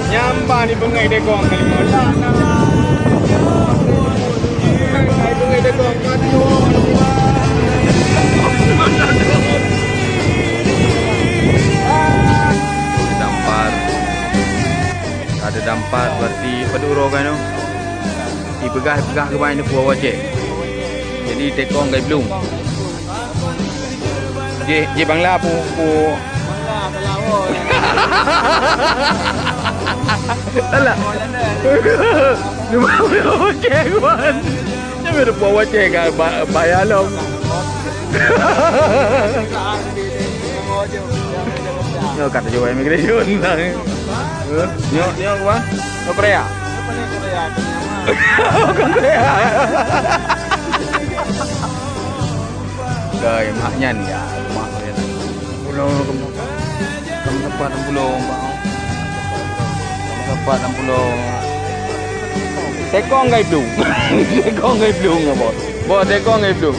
Nyampa ni bengai dekong kali mana. Bengai dekong dampar. Ada dampar berarti peduro kan tu. Dipegah-pegah ke main buah wajek. Jadi tekong gai belum. Je bangla pu Alah. Ni mau wajek kan. Jangan ada buah wajek kan bayar long. Yo kata jual immigration lah. Yo apa? Ke Korea. Apa ni Korea? Bukan Korea. Gay maknya ni ya, rumah saya. Pulau tempat pulau. Tempat pulau. Tekong gai belum. Tekong gai belum apa? Bawa tekong gai belum.